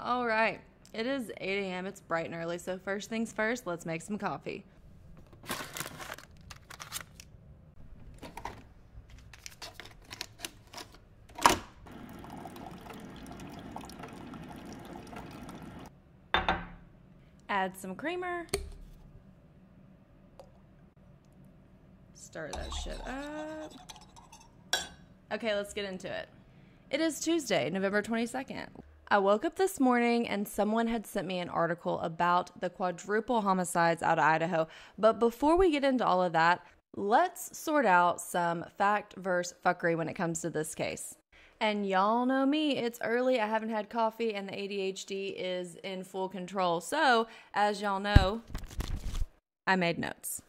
All right, it is 8 a.m. It's bright and early, so first things first, let's make some coffee. Add some creamer. Stir that shit up. Okay, let's get into it. It is Tuesday, November 22nd. I woke up this morning and someone had sent me an article about the quadruple homicides out of Idaho. But before we get into all of that, let's sort out some fact versus fuckery when it comes to this case. And y'all know me, it's early, I haven't had coffee, and the ADHD is in full control. So, as y'all know, I made notes.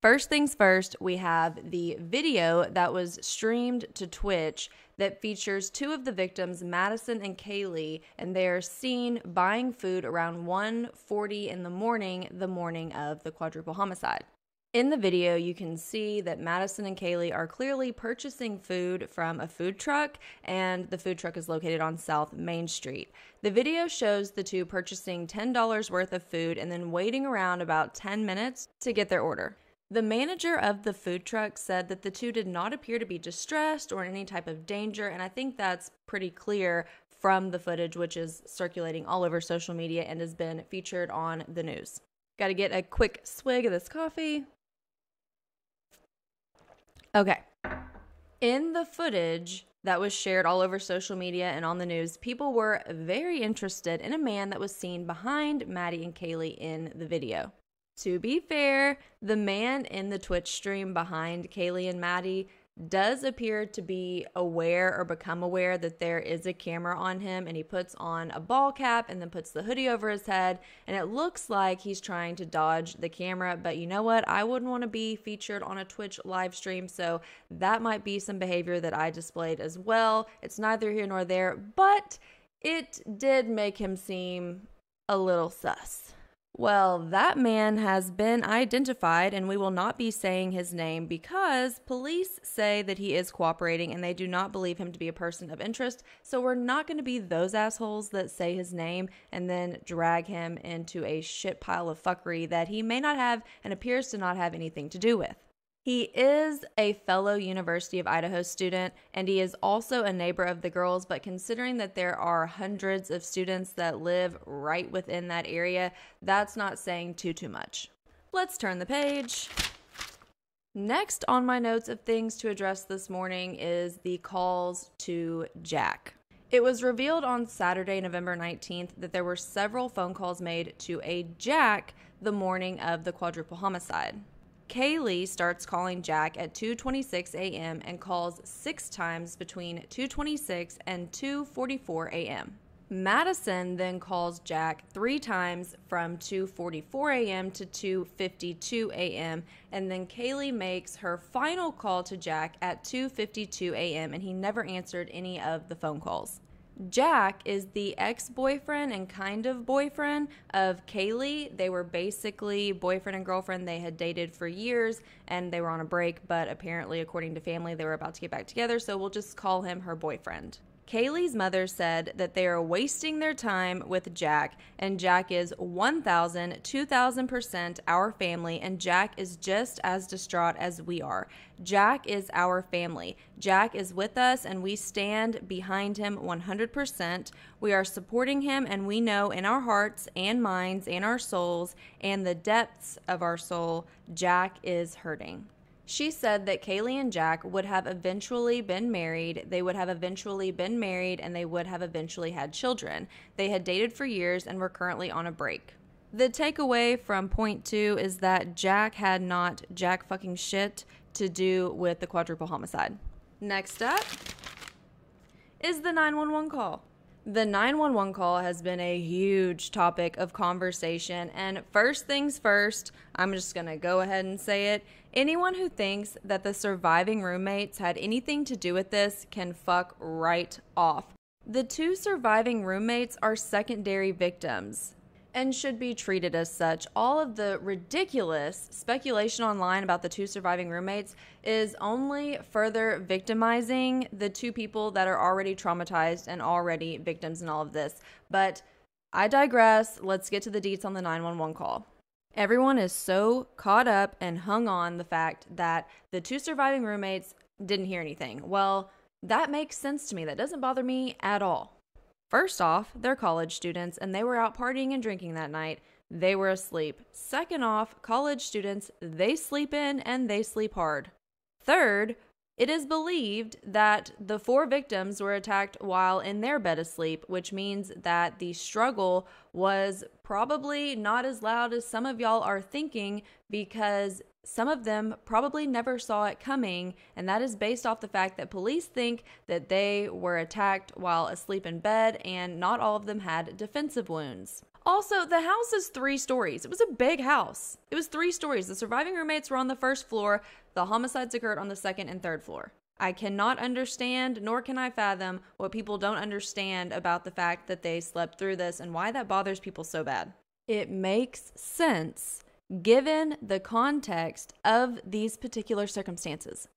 First things first, we have the video that was streamed to Twitch that features two of the victims, Madison and Kaylee, and they are seen buying food around 1:40 in the morning of the quadruple homicide. In the video, you can see that Madison and Kaylee are clearly purchasing food from a food truck, and the food truck is located on South Main Street. The video shows the two purchasing $10 worth of food and then waiting around about 10 minutes to get their order. The manager of the food truck said that the two did not appear to be distressed or in any type of danger, and I think that's pretty clear from the footage, which is circulating all over social media and has been featured on the news. Got to get a quick swig of this coffee. Okay. In the footage that was shared all over social media and on the news, people were very interested in a man that was seen behind Maddie and Kaylee in the video. To be fair, the man in the Twitch stream behind Kaylee and Maddie does appear to be aware or become aware that there is a camera on him, and he puts on a ball cap and then puts the hoodie over his head, and it looks like he's trying to dodge the camera. But you know what? I wouldn't want to be featured on a Twitch live stream, so that might be some behavior that I displayed as well. It's neither here nor there, but it did make him seem a little sus. Well, that man has been identified, and we will not be saying his name because police say that he is cooperating and they do not believe him to be a person of interest. So we're not going to be those assholes that say his name and then drag him into a shit pile of fuckery that he may not have and appears to not have anything to do with. He is a fellow University of Idaho student, and he is also a neighbor of the girls, but considering that there are hundreds of students that live right within that area, that's not saying too much. Let's turn the page. Next on my notes of things to address this morning is the calls to Jack. It was revealed on Saturday, November 19th, that there were several phone calls made to a Jack the morning of the quadruple homicide. Kaylee starts calling Jack at 2:26 a.m. and calls 6 times between 2:26 and 2:44 a.m. Madison then calls Jack 3 times from 2:44 a.m. to 2:52 a.m. and then Kaylee makes her final call to Jack at 2:52 a.m. and he never answered any of the phone calls. Jack is the ex-boyfriend and kind of boyfriend of Kaylee. They were basically boyfriend and girlfriend. They had dated for years and they were on a break, but apparently, according to family, they were about to get back together, so we'll just call him her boyfriend. Kaylee's mother said that they are wasting their time with Jack, and Jack is 2,000% our family, and Jack is just as distraught as we are. Jack is our family. Jack is with us, and we stand behind him 100%. We are supporting him, and we know in our hearts and minds and our souls and the depths of our soul, Jack is hurting. She said that Kaylee and Jack would have eventually been married. They would have eventually been married and they would have eventually had children. They had dated for years and were currently on a break. The takeaway from point 2 is that Jack had not jack fucking shit to do with the quadruple homicide. Next up is the 911 call. The 911 call has been a huge topic of conversation, and first things first, I'm just going to go ahead and say it. Anyone who thinks that the surviving roommates had anything to do with this can fuck right off. The 2 surviving roommates are secondary victims and should be treated as such. All of the ridiculous speculation online about the 2 surviving roommates is only further victimizing the 2 people that are already traumatized and already victims in all of this. But I digress. Let's get to the deets on the 911 call. Everyone is so caught up and hung on the fact that the 2 surviving roommates didn't hear anything. Well, that makes sense to me. That doesn't bother me at all. First off, they're college students and they were out partying and drinking that night. They were asleep. Second off, college students, they sleep in and they sleep hard. Third, it is believed that the 4 victims were attacked while in their bed asleep, which means that the struggle was probably not as loud as some of y'all are thinking, because some of them probably never saw it coming, and that is based off the fact that police think that they were attacked while asleep in bed, and not all of them had defensive wounds. Also, the house is 3 stories. It was a big house. It was 3 stories. The surviving roommates were on the first floor. The homicides occurred on the second and third floor. I cannot understand, nor can I fathom, what people don't understand about the fact that they slept through this and why that bothers people so bad. It makes sense given the context of these particular circumstances.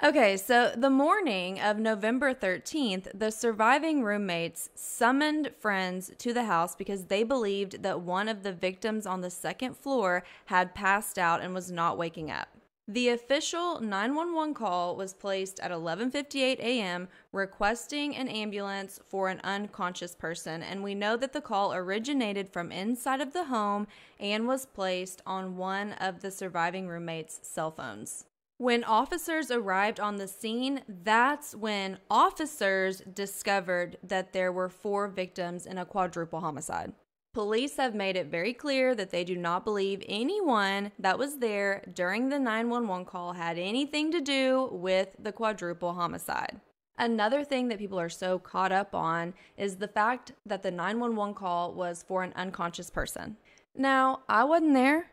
Okay, so the morning of November 13th, the surviving roommates summoned friends to the house because they believed that one of the victims on the second floor had passed out and was not waking up. The official 911 call was placed at 11:58 a.m. requesting an ambulance for an unconscious person, and we know that the call originated from inside of the home and was placed on one of the surviving roommates' cell phones. When officers arrived on the scene, that's when officers discovered that there were 4 victims in a quadruple homicide. Police have made it very clear that they do not believe anyone that was there during the 911 call had anything to do with the quadruple homicide. Another thing that people are so caught up on is the fact that the 911 call was for an unconscious person. Now, I wasn't there.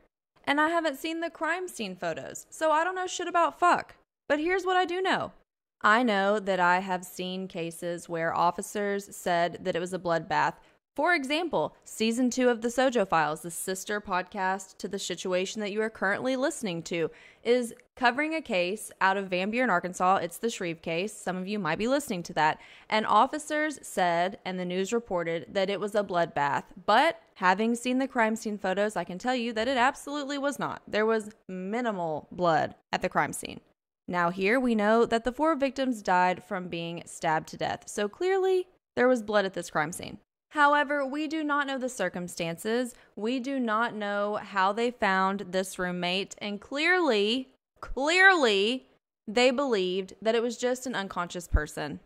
And I haven't seen the crime scene photos, so I don't know shit about fuck. But here's what I do know. I know that I have seen cases where officers said that it was a bloodbath. For example, season 2 of the SoJo Files, the sister podcast to the SHITuation that you are currently listening to, is covering a case out of Van Buren, Arkansas. It's the Shreve case. Some of you might be listening to that. And officers said, and the news reported, that it was a bloodbath. But having seen the crime scene photos, I can tell you that it absolutely was not. There was minimal blood at the crime scene. Now here we know that the 4 victims died from being stabbed to death. So clearly there was blood at this crime scene. However, we do not know the circumstances. We do not know how they found this roommate. And clearly, they believed that it was just an unconscious person.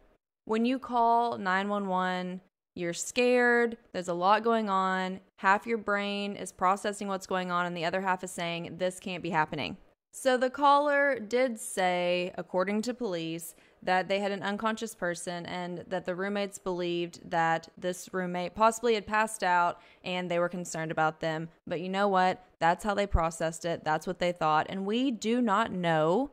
When you call 911, you're scared. There's a lot going on. Half your brain is processing what's going on, and the other half is saying, this can't be happening. So the caller did say, according to police, that they had an unconscious person and that the roommates believed that this roommate possibly had passed out and they were concerned about them. But you know what? That's how they processed it. That's what they thought. And we do not know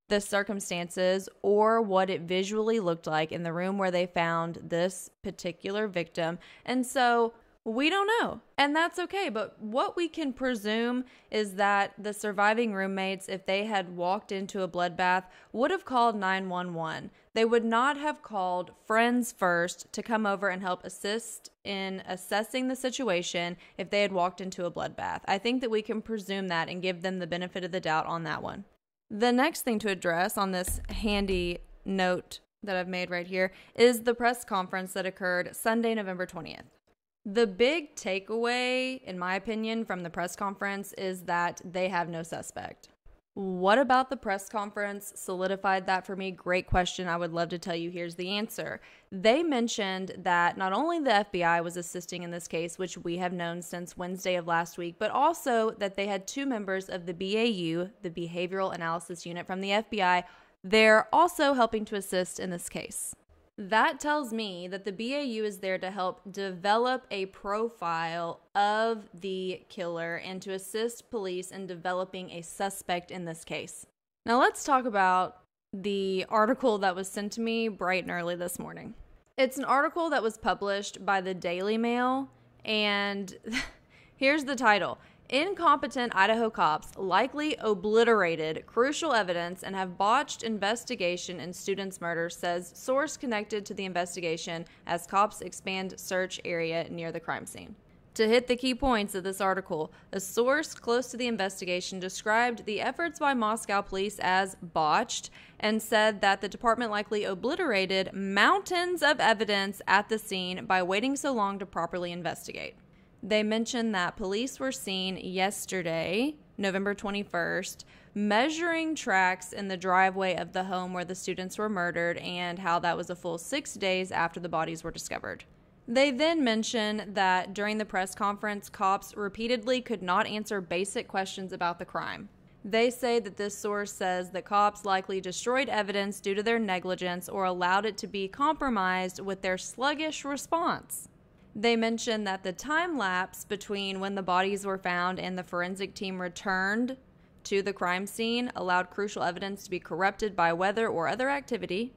the circumstances or what it visually looked like in the room where they found this particular victim. And so we don't know, and that's okay. But what we can presume is that the surviving roommates, if they had walked into a bloodbath, would have called 911. They would not have called friends first to come over and help assist in assessing the situation if they had walked into a bloodbath. I think that we can presume that and give them the benefit of the doubt on that one. The next thing to address on this handy note that I've made right here is the press conference that occurred Sunday, November 20th. The big takeaway, in my opinion, from the press conference is that they have no suspect. What about the press conference solidified that for me? Great question. I would love to tell you. Here's the answer. They mentioned that not only the FBI was assisting in this case, which we have known since Wednesday of last week, but also that they had 2 members of the BAU, the Behavioral Analysis Unit from the FBI. They're also helping to assist in this case. That tells me that the BAU is there to help develop a profile of the killer and to assist police in developing a suspect in this case. Now let's talk about the article that was sent to me bright and early this morning. It's an article that was published by the Daily Mail, and here's the title. Incompetent Idaho cops likely obliterated crucial evidence and have botched investigation in student's murder, says source connected to the investigation as cops expand search area near the crime scene. To hit the key points of this article, a source close to the investigation described the efforts by Moscow police as botched and said that the department likely obliterated mountains of evidence at the scene by waiting so long to properly investigate. They mentioned that police were seen yesterday, November 21st, measuring tracks in the driveway of the home where the students were murdered and how that was a full 6 days after the bodies were discovered. They then mention that during the press conference, cops repeatedly could not answer basic questions about the crime. They say that this source says that cops likely destroyed evidence due to their negligence or allowed it to be compromised with their sluggish response. They mention that the time lapse between when the bodies were found and the forensic team returned to the crime scene allowed crucial evidence to be corrupted by weather or other activity.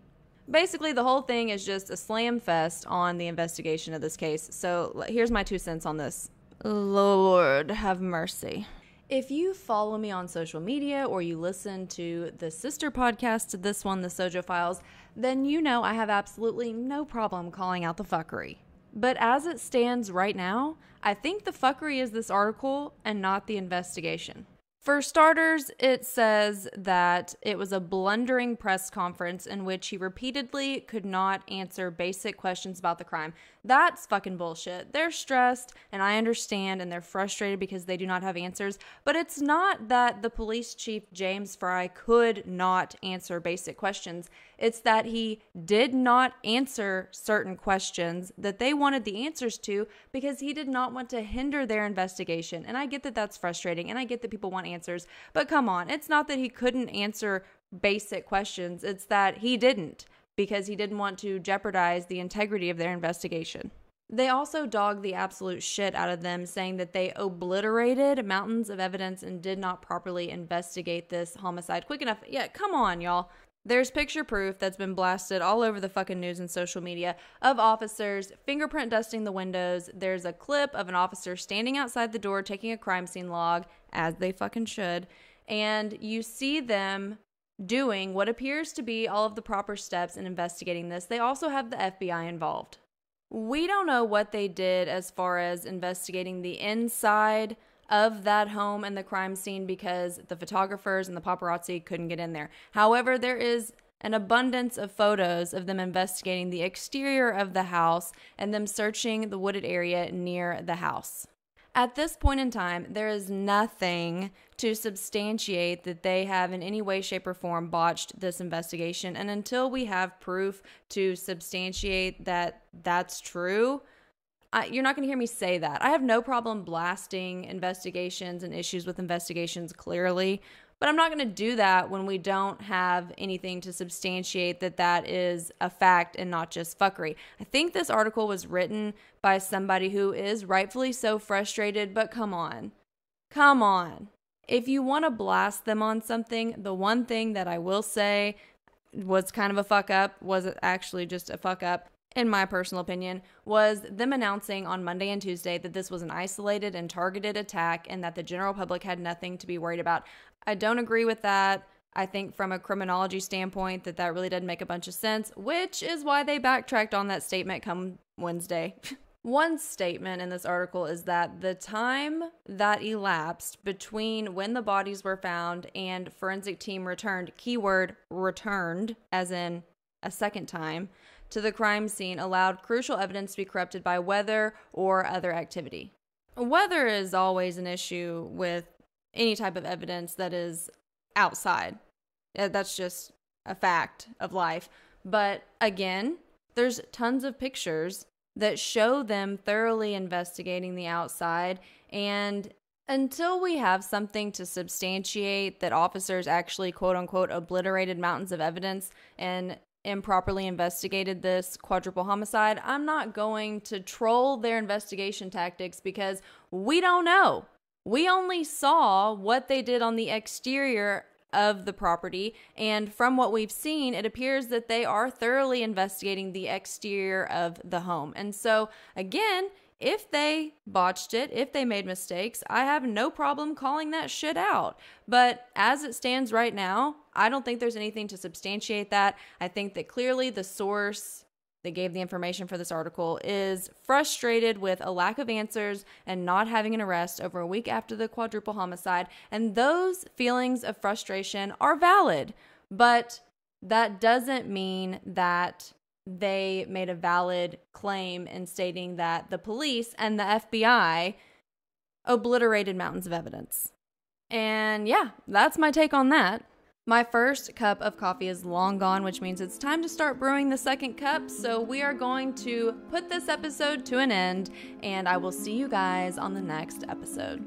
Basically, the whole thing is just a slam fest on the investigation of this case. So here's my 2 cents on this. Lord have mercy. If you follow me on social media or you listen to the sister podcast to this one, the SoJo Files, then you know I have absolutely no problem calling out the fuckery. But as it stands right now, I think the fuckery is this article and not the investigation. For starters, it says that it was a blundering press conference in which he repeatedly could not answer basic questions about the crime. That's fucking bullshit. They're stressed, and I understand, and they're frustrated because they do not have answers. But it's not that the police chief, James Fry, could not answer basic questions. It's that he did not answer certain questions that they wanted the answers to because he did not want to hinder their investigation. And I get that that's frustrating, and I get that people want answers. But come on, it's not that he couldn't answer basic questions. It's that he didn't, because he didn't want to jeopardize the integrity of their investigation. They also dogged the absolute shit out of them, saying that they obliterated mountains of evidence and did not properly investigate this homicide quick enough. Yeah, come on, y'all. There's picture proof that's been blasted all over the fucking news and social media of officers fingerprint dusting the windows. There's a clip of an officer standing outside the door taking a crime scene log, as they fucking should, and you see them doing what appears to be all of the proper steps in investigating this. They also have the FBI involved. We don't know what they did as far as investigating the inside of that home and the crime scene because the photographers and the paparazzi couldn't get in there. However, there is an abundance of photos of them investigating the exterior of the house and them searching the wooded area near the house. At this point in time, there is nothing to substantiate that they have in any way, shape, or form botched this investigation. And until we have proof to substantiate that that's true, you're not going to hear me say that. I have no problem blasting investigations and issues with investigations clearly, but I'm not going to do that when we don't have anything to substantiate that that is a fact and not just fuckery. I think this article was written by somebody who is rightfully so frustrated, but come on. Come on. If you want to blast them on something, the one thing that I will say was kind of a fuck up, was actually just a fuck up, in my personal opinion, was them announcing on Monday and Tuesday that this was an isolated and targeted attack and that the general public had nothing to be worried about. I don't agree with that. I think from a criminology standpoint that really doesn't make a bunch of sense, which is why they backtracked on that statement come Wednesday. One statement in this article is that the time that elapsed between when the bodies were found and forensic team returned, keyword returned, as in a second time, to the crime scene allowed crucial evidence to be corrupted by weather or other activity. Weather is always an issue with any type of evidence that is outside. That's just a fact of life. But again, there's tons of pictures that show them thoroughly investigating the outside, and until we have something to substantiate that officers actually quote-unquote obliterated mountains of evidence and improperly investigated this quadruple homicide, I'm not going to troll their investigation tactics because we don't know. We only saw what they did on the exterior of the property, and from what we've seen, it appears that they are thoroughly investigating the exterior of the home. And so, again, if they botched it, if they made mistakes, I have no problem calling that shit out. But as it stands right now, I don't think there's anything to substantiate that. I think that clearly the source that gave the information for this article is frustrated with a lack of answers and not having an arrest over a week after the quadruple homicide. And those feelings of frustration are valid, but that doesn't mean that they made a valid claim in stating that the police and the FBI obliterated mountains of evidence. And yeah, that's my take on that. My first cup of coffee is long gone, which means it's time to start brewing the second cup. So we are going to put this episode to an end, and I will see you guys on the next episode.